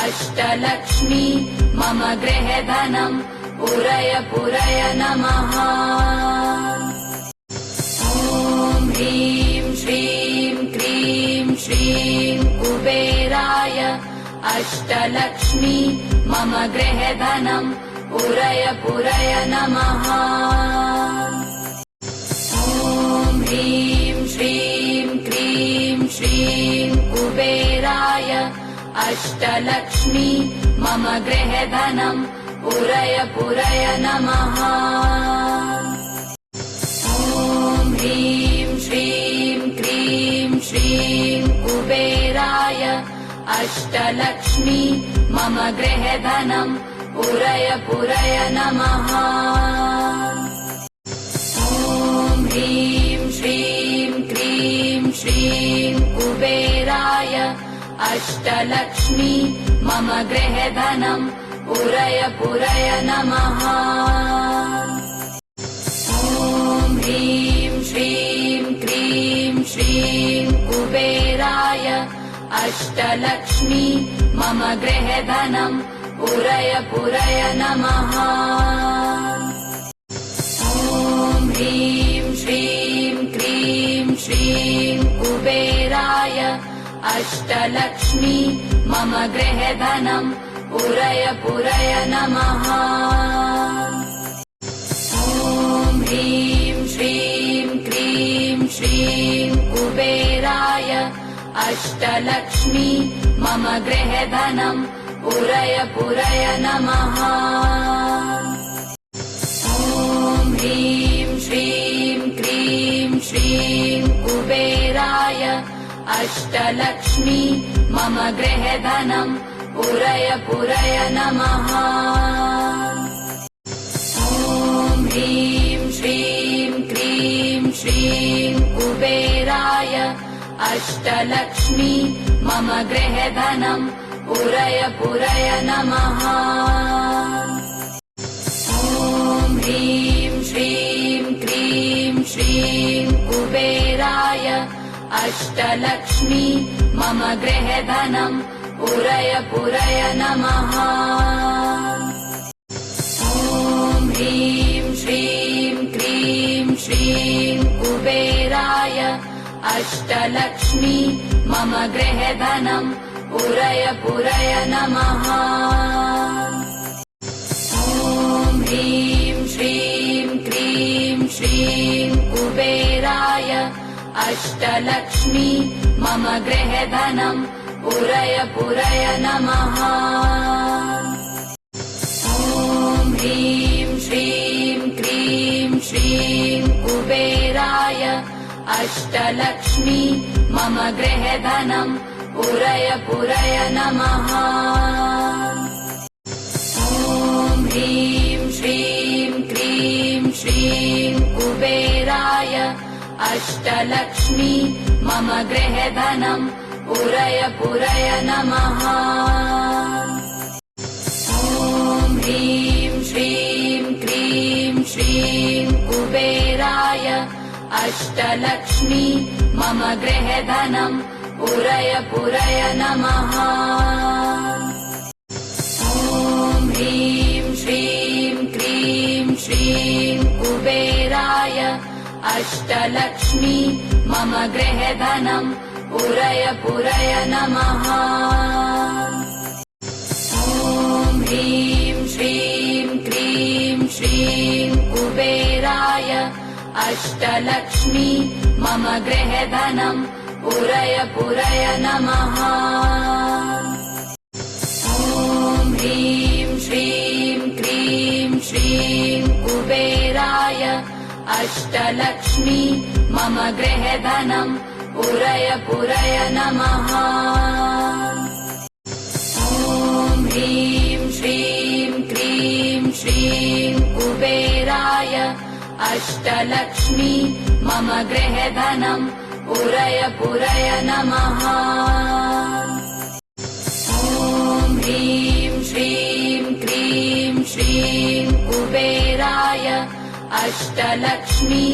अष्टलक्ष्मी मम गृहे धनम् पूरय पूरय नमः। ॐ ह्रीं श्रीं क्रीं श्रीं कुबेराय अष्टलक्ष्मी मम गृहे धनम् पूरय पूरय नमः। ॐ ह्रीं श्रीं क्रीं श्रीं कुबेराय अष्टलक्ष्मी मम गृहे धनम् पूरय पूरय नमः। ॐ ह्रीं श्रीं क्रीं श्रीं कुबेराय अष्टलक्ष्मी मम गृहे धनम् पूरय पूरय नमः। ॐ ह्रीं श्रीं क्रीं श्रीं कुबेराय अष्टलक्ष्मी मम गृहे धनम् पूरय पूरय नमः। ॐ ह्रीं श्रीं क्रीं श्रीं कुबेराय अष्टलक्ष्मी मम गृहे धनम् पूरय पूरय नमः। ॐ ह्रीं श्रीं क्रीं श्रीं कुबेराय अष्टलक्ष्मी मम गृहे धनम् पूरय पूरय नमः। ॐ ह्रीं श्रीं क्रीं श्रीं कुबेराय अष्टलक्ष्मी मम गृहे धनम् पूरय पूरय नमः। ॐ ह्रीं श्रीं क्रीं श्रीं कुबेराय अष्टलक्ष्मी मम गृहे धनम् पूरय पूरय नमः। ॐ ह्रीं श्रीं क्रीं श्रीं कुबेराय अष्टलक्ष्मी मम गृहे धनम् पूरय पूरय नमः। ॐ ह्रीं श्रीं क्रीं श्रीं कुबेराय अष्टलक्ष्मी मम गृहे धनम् पूरय पूरय नमः। ॐ ह्रीं श्रीं क्रीं श्रीं कुबेराय अष्टलक्ष्मी मम गृहे धनम् पूरय पूरय नमः। ॐ ह्रीं श्रीं क्रीं श्रीं कुबेराय अष्टलक्ष्मी मम गृहे धनम् पूरय पूरय नमः। ॐ ह्रीं श्रीं क्रीं श्रीं कुबेराय अष्टलक्ष्मी मम गृहे धनम् पूरय पूरय नमः। ॐ ह्रीं श्रीं क्रीं श्रीं कुबेराय अष्टलक्ष्मी मम गृहे धनम् पूरय पूरय नमः। ॐ ह्रीं श्रीं क्रीं श्रीं कुबेराय अष्टलक्ष्मी मम गृहे धनम् पूरय पूरय नमः। ॐ ह्रीं श्रीं क्रीं श्रीं कुबेराय अष्टलक्ष्मी मम गृहे धनम् पूरय पूरय नमः। ॐ ह्रीं श्रीं क्रीं श्रीं कुबेराय अष्टलक्ष्मी मम गृहे धनम् पूरय पूरय नमः। ॐ ह्रीं श्रीं क्रीं श्रीं कुबेराय अष्टलक्ष्मी मम गृहे धनम् पूरय पूरय नमः। ॐ ह्रीं श्रीं क्रीं श्रीं कुबेराय अष्टलक्ष्मी मम गृहे धनम् पूरय पूरय नमः। ॐ ह्रीं श्रीं क्रीं श्रीं कुबेराय अष्टलक्ष्मी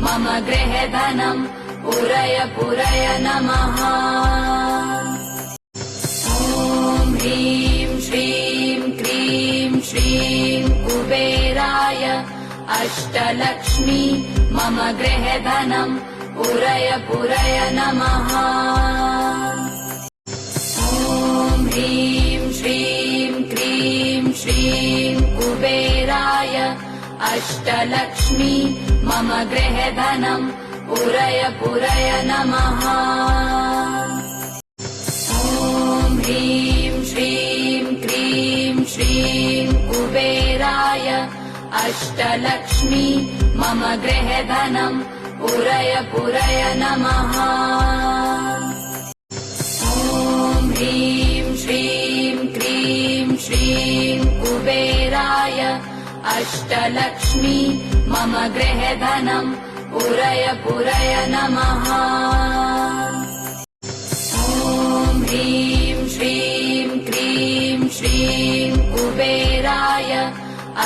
मम गृहे धनम् पूरय पूरय नमः। ॐ ह्रीं अष्टलक्ष्मी मम गृहे धनम् पूरय पूरय नमः। ॐ ह्रीं श्रीं क्रीं श्रीं कुबेराय अष्टलक्ष्मी मम गृहे धनम् पूरय पूरय नमः। ॐ ह्रीं श्रीं क्रीं श्रीं कुबेराय अष्टलक्ष्मी मम गृहे धनम् पूरय पूरय नमः। ॐ ह्रीं श्रीं क्रीं श्रीं कुबेराय अष्टलक्ष्मी मम गृहे धनम् पूरय पूरय नमः। ॐ ह्रीं श्रीं क्रीं श्रीं कुबेराय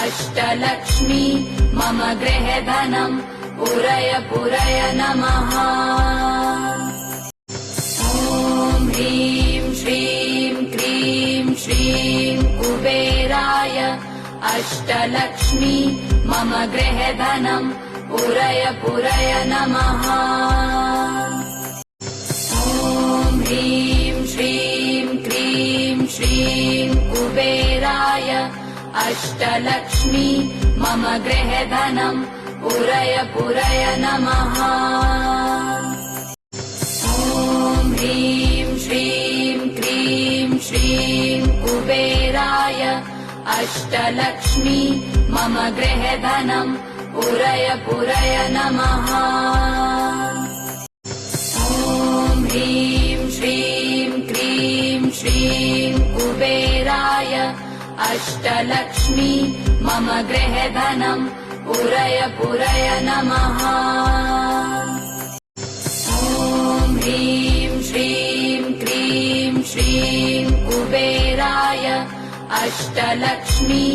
अष्टलक्ष्मी मम गृहे धनम् पूरय पूरय नमः। ॐ ह्रीं श्रीं क्रीं श्रीं कुबेराय अष्टलक्ष्मी मम गृहे धनम् पूरय पूरय नमः। ॐ ह्रीं श्रीं क्रीं श्रीं कुबेराय अष्टलक्ष्मी मम गृहे धनम् पूरय पूरय नमः। ॐ ह्रीं श्रीं क्रीं श्रीं कुबेराय अष्टलक्ष्मी मम गृहे धनम् पूरय पूरय नमः। ॐ ह्रीं श्रीं क्रीं श्रीं कुबेराय अष्टलक्ष्मी मम गृहे धनम् पूरय पूरय नमः। ॐ ह्रीं श्रीं क्रीं श्रीं कुबेराय अष्टलक्ष्मी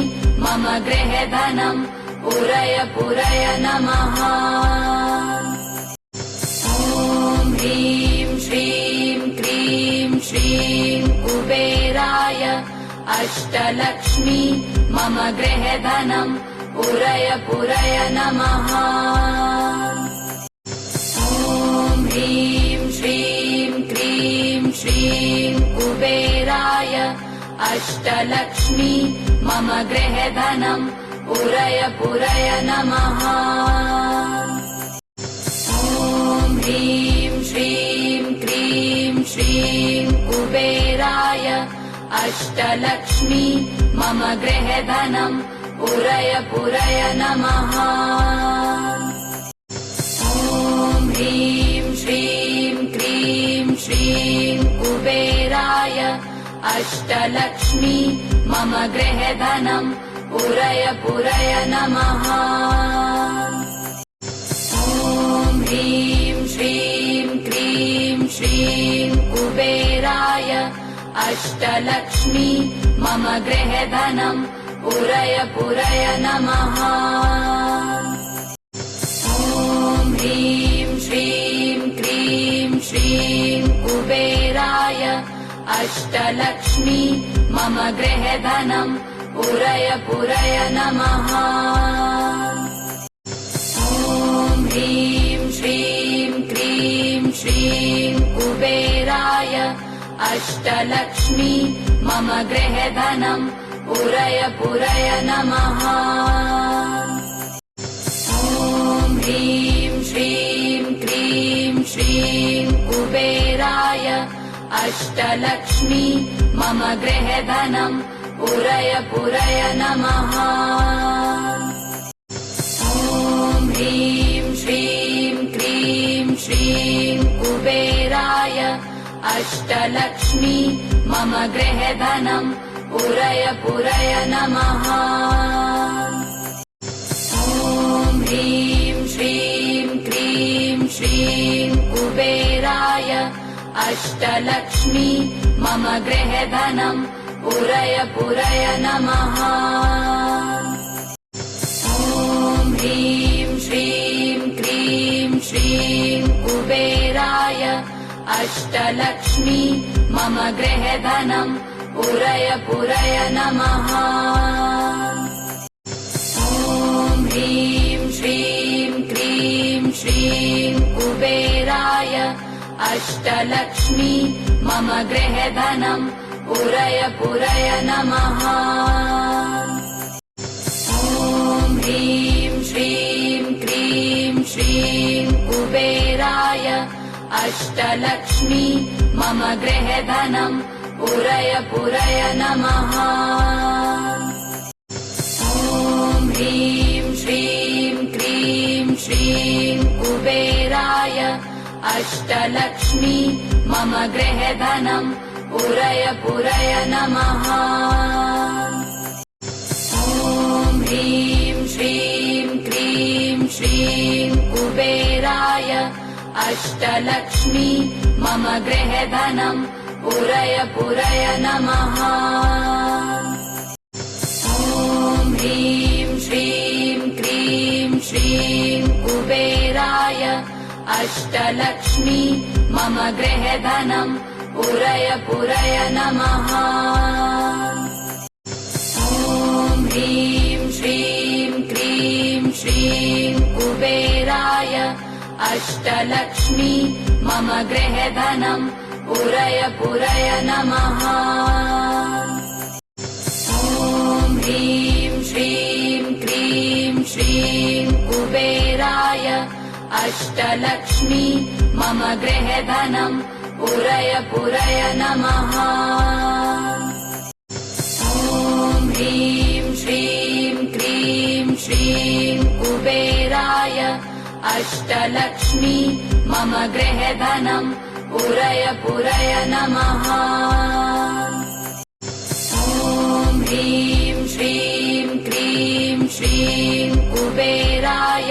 मम गृहे धनम् पूरय पूरय नमः। ॐ ह्रीं श्रीं क्रीं श्रीं कुबेराय अष्टलक्ष्मी मम गृहे धनम् पूरय पूरय नमः। ॐ ह्रीं श्रीं क्रीं श्रीं कुबेराय अष्टलक्ष्मी मम गृहे धनम् पूरय पूरय नमः। ॐ ह्रीं श्रीं क्रीं श्रीं कुबेराय अष्टलक्ष्मी मम गृहे धनम् पूरय पूरय नमः। ॐ ह्रीं श्रीं क्रीं श्रीं कुबेराय अष्टलक्ष्मी मम गृहे धनम् पूरय पूरय नमः। ॐ ह्रीं श्रीं क्रीं श्रीं कुबेराय अष्टलक्ष्मी मम गृहे धनम् पूरय पूरय नमः। ॐ ह्रीं श्रीं क्रीं श्रीं कुबेराय अष्टलक्ष्मी मम गृहे धनम् पूरय पूरय नमः। ॐ ह्रीं श्रीं क्रीं श्रीं कुबेराय अष्टलक्ष्मी मम गृहे धनम् पूरय पूरय नमः। ॐ ह्रीं श्रीं क्रीं श्रीं कुबेराय अष्टलक्ष्मी मम गृहे धनम् पूरय पूरय नमः। ॐ ह्रीं श्रीं क्रीं श्रीं कुबेराय अष्टलक्ष्मी मम गृहे धनम् पूरय पूरय नमः। ॐ ह्रीं श्रीं क्रीं श्रीं कुबेराय अष्टलक्ष्मी मम गृहे धनम् पूरय पूरय नमः। ॐ ह्रीं श्रीं क्रीं श्रीं कुबेराय अष्टलक्ष्मी मम गृहे धनम् पूरय पूरय नमः। ॐ ह्रीं श्रीं क्रीं श्रीं कुबेराय अष्टलक्ष्मी मम गृहधनम् पुरय पुरय नमः। ॐ ह्रीं श्रीं क्रीं श्रीं कुबेराय अष्टलक्ष्मी मम गृहधनम् पुरय पुरय नमः। ॐ ह्रीं श्रीं क्रीं श्रीं कुबेराय अष्टलक्ष्मी मम गृहधनम् पुरय पुरय नमः। ॐ ह्रीं श्रीं क्रीं श्रीं कुबेराय अष्टलक्ष्मी मम गृहधनम् पुरय पुरय नमः। ॐ ह्रीं श्रीं क्रीं श्रीं कुबेराय अष्टलक्ष्मी मम गृहधनम् पुरय पुरय नमः। ॐ ह्रीं श्रीं क्रीं श्रीं कुबेराय अष्टलक्ष्मी मम गृहधनम् पुरय पुरय नमः। ॐ ह्रीं श्रीं क्रीं श्रीं कुबेराय अष्टलक्ष्मी मम गृहधनम् पुरय पुरय नमः। ॐ ह्रीं श्रीं क्रीं श्रीं कुबेराय अष्टलक्ष्मी मम गृहधनम् पुरय पुरय नमः। ॐ ह्रीं श्रीं क्रीं श्रीं कुबेराय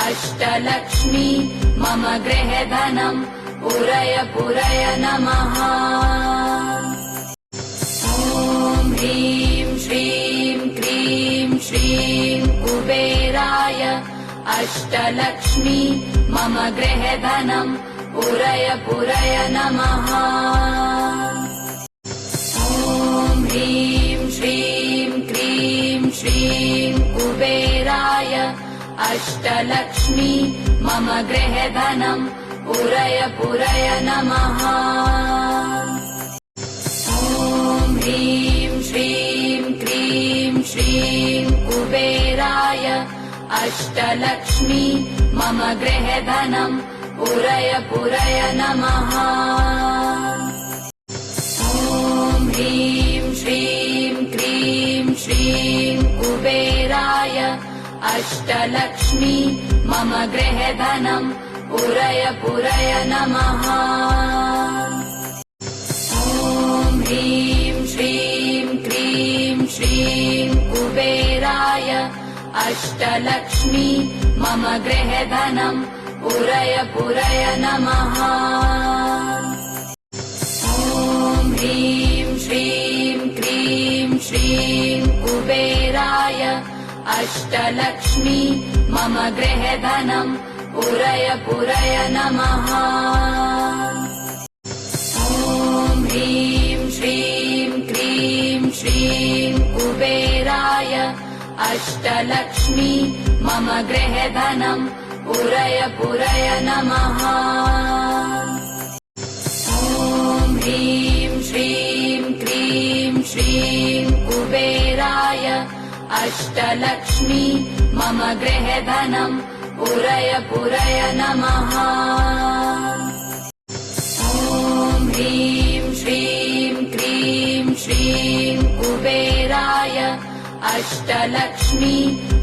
अष्टलक्ष्मी मम गृहधनम् पुरय पुरय नमः। ॐ ह्रीं श्रीं क्रीं श्रीं कुबेराय अष्टलक्ष्मी मम गृहधनम् पुरय पुरय नमः। ॐ ह्रीं श्रीं क्रीं श्रीं कुबेराय अष्टलक्ष्मी मम गृहधनम् पुरय पुरय नमः। ॐ ह्रीं श्रीं क्रीं श्रीं कुबेराय अष्टलक्ष्मी मम गृहधनम् पुरय पुरय नमः। ॐ ह्रीं श्रीं क्रीं श्रीं कुबेराय अष्टलक्ष्मी मम गृहधनम् पुरय पुरय नमः। ॐ ह्रीं श्रीं क्रीं श्रीं कुबेराय अष्टलक्ष्मी मम गृहधनम् पुरय पुरय नमः। ॐ ह्रीं श्रीं क्रीं श्रीं कुबेराय अष्टलक्ष्मी मम गृहधनम् पुरय पुरय नमः। ॐ ह्रीं श्रीं क्रीं श्रीं कुबेराय अष्टलक्ष्मी मम गृहधनम् पुरय पुरय नमः। ॐ ह्रीं श्रीं क्रीं श्रीं कुबेराय अष्टलक्ष्मी मम गृहधनम् पुरय पुरय नमः। ॐ ह्रीं श्रीं क्रीं श्रीं कुबेराय अष्टलक्ष्मी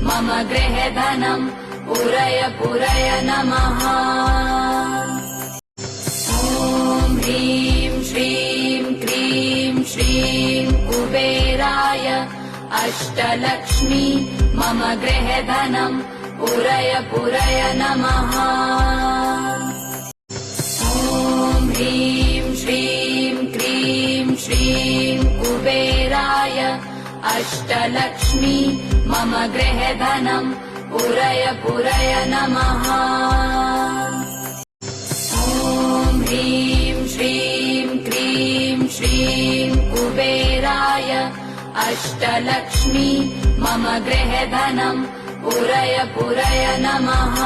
मम गृहधनम् पुरय पुरय नमः। ॐ ह्रीं श्रीं क्रीं श्रीं कुबेराय अष्टलक्ष्मी मम गृहधनम् पुरय पुरय नमः। ॐ ह्रीं श्रीं क्रीं श्रीं कुबेराय अष्टलक्ष्मी मम गृहधनम् पुरय पुरय नमः। ॐ ह्रीं श्रीं क्रीं श्रीं कुबेराय अष्टलक्ष्मी मम गृहधनम् पूरय पूरय नमः।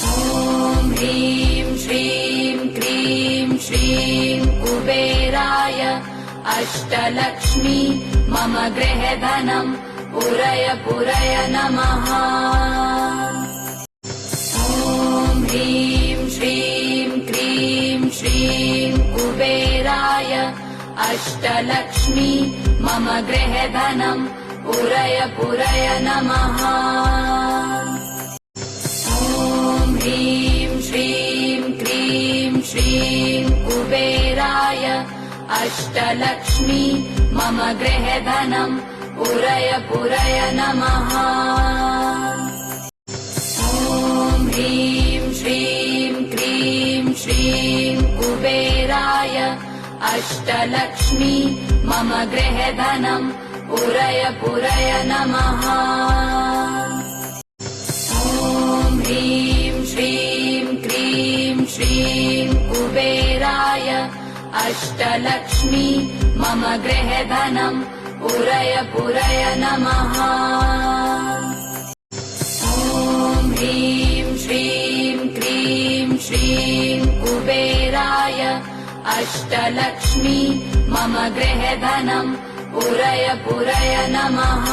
ॐ ह्रीं श्रीं क्रीं श्रीं कुबेराय अष्टलक्ष्मी मम गृहधनं पूरय पूरय नमः। ॐ ह्रीं श्रीं क्रीं श्रीं कुबेराय अष्टलक्ष्मी मम गृहधनं पूरय पूरय नमः। ॐ ह्रीं श्रीं क्रीं श्रीं कुबेराय अष्टलक्ष्मी मम गृहधनं पूरय पूरय नमः। ॐ ह्रीं श्रीं क्रीं श्रीं कुबेराय अष्टलक्ष्मी मम गृहधनं पूरय पूरय नमः। ॐ ह्रीं श्रीं क्रीं श्रीं कुबेराय अष्टलक्ष्मी मम गृहधनं पूरय पूरय नमः। ॐ ह्रीं श्रीं क्रीं श्रीं कुबेराय अष्टलक्ष्मी मम गृहधनं पूरय पूरय नमः।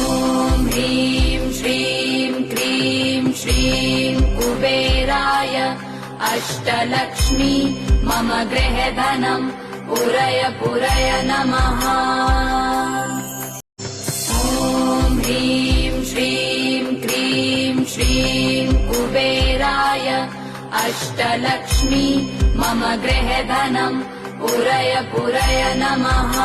ॐ ह्रीं श्रीं क्रीं श्रीं कुबेराय अष्टलक्ष्मी मम गृहधनं पूरय पूरय नमः। ॐ ह्रीं श्रीं क्रीं श्रीं कुबेराय अष्टलक्ष्मी मम गृहधनं पूरय पूरय नमः।